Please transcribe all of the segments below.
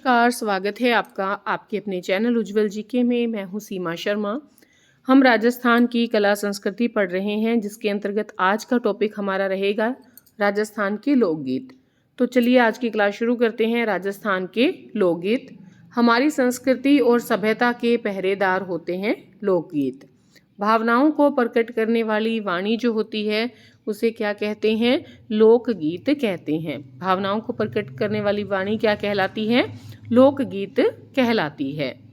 नमस्कार, स्वागत है आपका आपके अपने चैनल उज्ज्वल जीके में। मैं हूं सीमा शर्मा। हम राजस्थान की कला संस्कृति पढ़ रहे हैं, जिसके अंतर्गत आज का टॉपिक हमारा रहेगा राजस्थान के लोकगीत। तो चलिए आज की क्लास शुरू करते हैं। राजस्थान के लोकगीत हमारी संस्कृति और सभ्यता के पहरेदार होते हैं। लोकगीत भावनाओं को प्रकट करने वाली वाणी जो होती है उसे क्या कहते हैं? लोकगीत कहते हैं। भावनाओं को प्रकट करने वाली वाणी क्या कहलाती है? लोकगीत कहलाती है।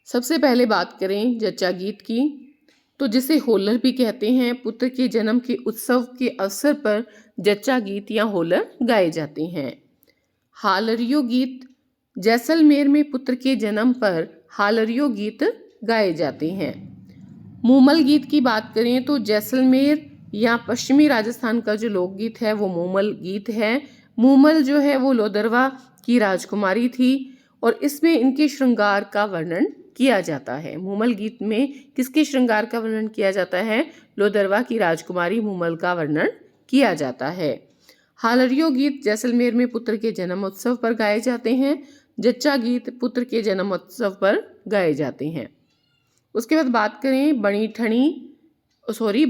सबसे पहले बात करें जच्चा गीत की, तो जिसे होलर भी कहते हैं। पुत्र के जन्म के उत्सव के अवसर पर जच्चा गीत या होलर गाए जाते हैं। हालरियो गीत जैसलमेर में पुत्र के जन्म पर हालरियो गीत गाए जाते हैं। मूमल गीत की बात करें तो जैसलमेर या पश्चिमी राजस्थान का जो लोकगीत है वो मूमल गीत है। मूमल जो है वो लोदरवा की राजकुमारी थी और इसमें इनके श्रृंगार का वर्णन किया जाता है। मूमल गीत में किसके श्रृंगार का वर्णन किया जाता है? लोदरवा की राजकुमारी मूमल का वर्णन किया जाता है। हालरियो गीत जैसलमेर में पुत्र के जन्मोत्सव पर गाए जाते हैं। जच्चा गीत पुत्र के जन्मोत्सव पर गाए जाते हैं। उसके बाद बात करें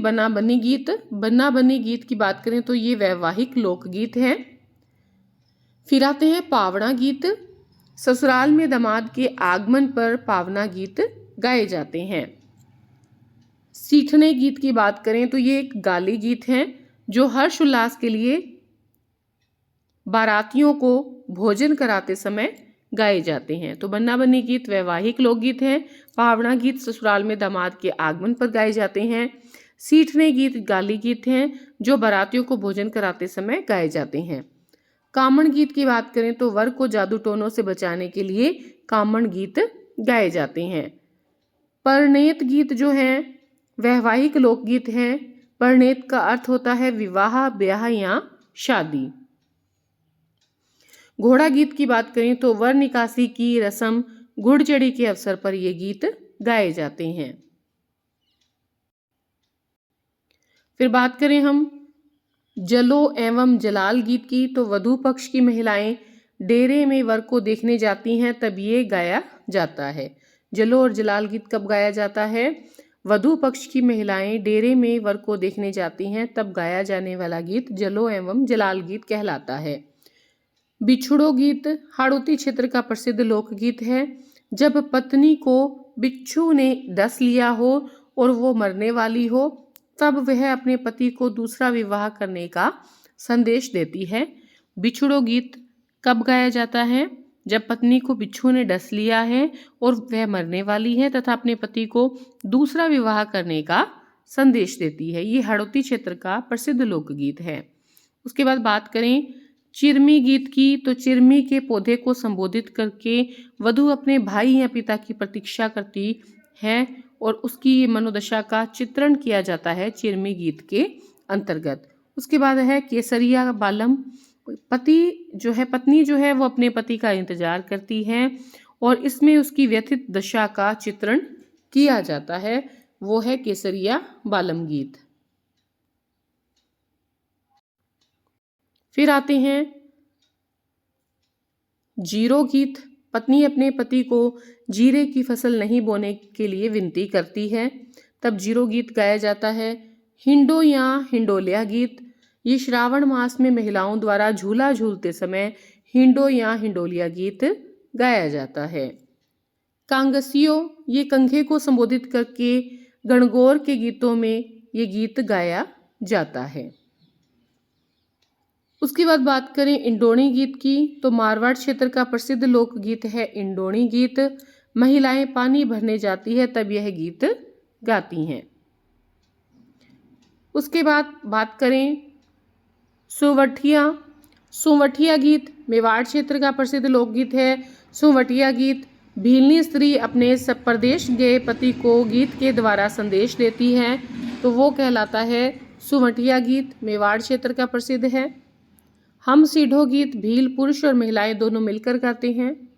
बना बनी गीत। बना बनी गीत की बात करें तो ये वैवाहिक लोकगीत है। फिर आते हैं पावना गीत। ससुराल में दामाद के आगमन पर पावना गीत गाए जाते हैं। सीठने गीत की बात करें तो ये एक गाली गीत है जो हर्ष उल्लास के लिए बारातियों को भोजन कराते समय गाए जाते हैं। तो बन्ना बन्नी गीत वैवाहिक लोकगीत है। पावना गीत ससुराल में दामाद के आगमन पर गाए जाते हैं। सीठने गीत गाली गीत हैं जो बारातियों को भोजन कराते समय गाए जाते हैं। कामण गीत की बात करें तो वर को जादू टोनों से बचाने के लिए कामण गीत गाए जाते हैं। परिणेत गीत जो हैं वैवाहिक लोकगीत हैं। परिणेत का अर्थ होता है विवाह, ब्याह या शादी। घोड़ा गीत की बात करें तो वर निकासी की रस्म घुड़चढ़ी के अवसर पर ये गीत गाए जाते हैं। फिर बात करें हम जलो एवं जलाल गीत की, तो वधू पक्ष की महिलाएं डेरे में वर को देखने जाती हैं तब ये गाया जाता है। जलो और जलाल गीत कब गाया जाता है? वधू पक्ष की महिलाएं डेरे में वर को देखने जाती हैं तब गाया जाने वाला गीत जलो एवं जलाल गीत कहलाता है। बिछुड़ो गीत हाड़ौती क्षेत्र का प्रसिद्ध लोकगीत है। जब पत्नी को बिच्छू ने डस लिया हो और वो मरने वाली हो तब वह अपने पति को दूसरा विवाह करने का संदेश देती है। बिछुड़ो गीत कब गाया जाता है? जब पत्नी को बिच्छू ने डस लिया है और वह मरने वाली है तथा अपने पति को दूसरा विवाह करने का संदेश देती है। ये हाड़ौती क्षेत्र का प्रसिद्ध लोकगीत है। उसके बाद बात करें चिरमी गीत की, तो चिरमी के पौधे को संबोधित करके वधू अपने भाई या पिता की प्रतीक्षा करती है और उसकी मनोदशा का चित्रण किया जाता है चिरमी गीत के अंतर्गत। उसके बाद है केसरिया बालम। पत्नी जो है वो अपने पति का इंतजार करती है और इसमें उसकी व्यथित दशा का चित्रण किया जाता है। वो है केसरिया बालम गीत। फिर आते हैं जीरो गीत। पत्नी अपने पति को जीरे की फसल नहीं बोने के लिए विनती करती है तब जीरो गीत गाया जाता है। हिंडो या हिंडोलिया गीत ये श्रावण मास में महिलाओं द्वारा झूला झूलते समय हिंडो या हिंडोलिया गीत गाया जाता है। कांगसियो ये कंघे को संबोधित करके गणगौर के गीतों में ये गीत गाया जाता है। उसके बाद बात करें इंडोणी गीत की, तो मारवाड़ क्षेत्र का प्रसिद्ध लोकगीत है इंडोणी गीत। महिलाएं पानी भरने जाती है तब यह गीत गाती हैं। उसके बाद बात करें सुवठिया गीत मेवाड़ क्षेत्र का प्रसिद्ध लोकगीत है। सुवठिया गीत भीलनी स्त्री अपने परदेश गए पति को गीत के द्वारा संदेश देती है तो वो कहलाता है सुवठिया गीत, मेवाड़ क्षेत्र का प्रसिद्ध है। हम सीढ़ो गीत भील पुरुष और महिलाएं दोनों मिलकर गाते हैं।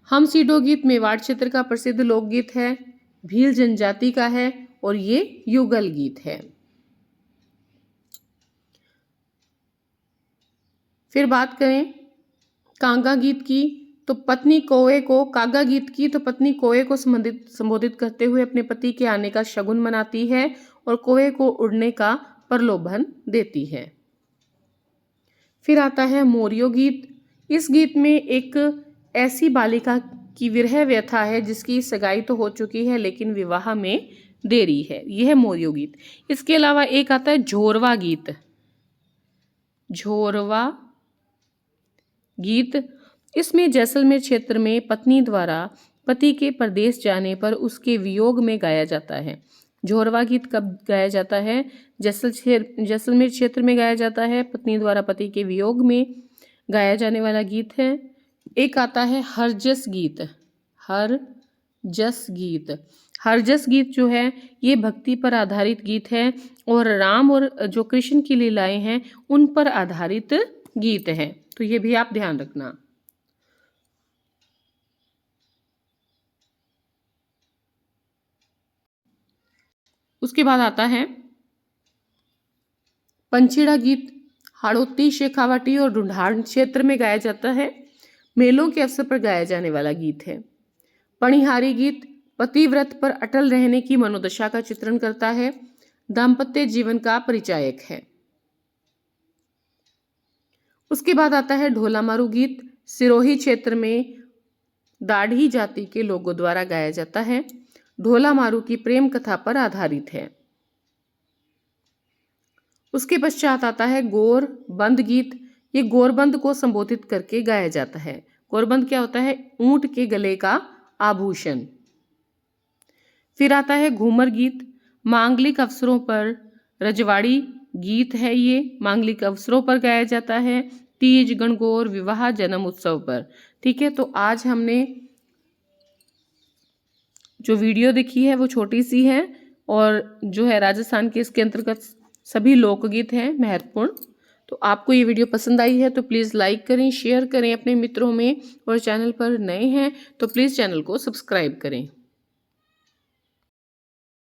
हम सीढ़ो गीत मेवाड़ क्षेत्र का प्रसिद्ध लोकगीत है, भील जनजाति का है और ये युगल गीत है। फिर बात करें कांगा गीत की तो पत्नी कौए को, कागा गीत की तो पत्नी कौए को संबोधित करते हुए अपने पति के आने का शगुन मनाती है और कौए को उड़ने का प्रलोभन देती है। फिर आता है मोरियो गीत। इस गीत में एक ऐसी बालिका की विरह व्यथा है जिसकी सगाई तो हो चुकी है लेकिन विवाह में देरी है, यह है मोरियो गीत। इसके अलावा एक आता है झोरवा गीत। झोरवा गीत, इसमें जैसलमेर क्षेत्र में पत्नी द्वारा पति के परदेश जाने पर उसके वियोग में गाया जाता है। झोरवा गीत कब गाया जाता है? जैसलमेर क्षेत्र में गाया जाता है, पत्नी द्वारा पति के वियोग में गाया जाने वाला गीत है। एक आता है हरजस गीत। हरजस गीत, हरजस गीत जो है ये भक्ति पर आधारित गीत है और राम और जो कृष्ण की लीलाएं हैं उन पर आधारित गीत है, तो ये भी आप ध्यान रखना। उसके बाद आता है पंचेड़ा गीत। हाड़ौती, शेखावाटी और ढूंढाड़ क्षेत्र में गाया जाता है, मेलों के अवसर पर गाया जाने वाला गीत है। पणिहारी गीत पतिव्रत पर अटल रहने की मनोदशा का चित्रण करता है, दाम्पत्य जीवन का परिचायक है। उसके बाद आता है ढोला मारू गीत। सिरोही क्षेत्र में दाढ़ी जाति के लोगों द्वारा गाया जाता है, ढोला मारू की प्रेम कथा पर आधारित है। उसके पश्चात आता है गोरबंद गीत। ये गोरबंद को संबोधित करके गाया जाता है। गोरबंद क्या होता है? ऊंट के गले का आभूषण। फिर आता है घूमर गीत। मांगलिक अवसरों पर रजवाड़ी गीत है, ये मांगलिक अवसरों पर गाया जाता है, तीज, गणगौर, विवाह, जन्म उत्सव पर। ठीक है, तो आज हमने जो वीडियो देखी है वो छोटी सी है और जो है राजस्थान के इसके अंतर्गत सभी लोकगीत हैं महत्वपूर्ण। तो आपको ये वीडियो पसंद आई है तो प्लीज़ लाइक करें, शेयर करें अपने मित्रों में, और चैनल पर नए हैं तो प्लीज़ चैनल को सब्सक्राइब करें।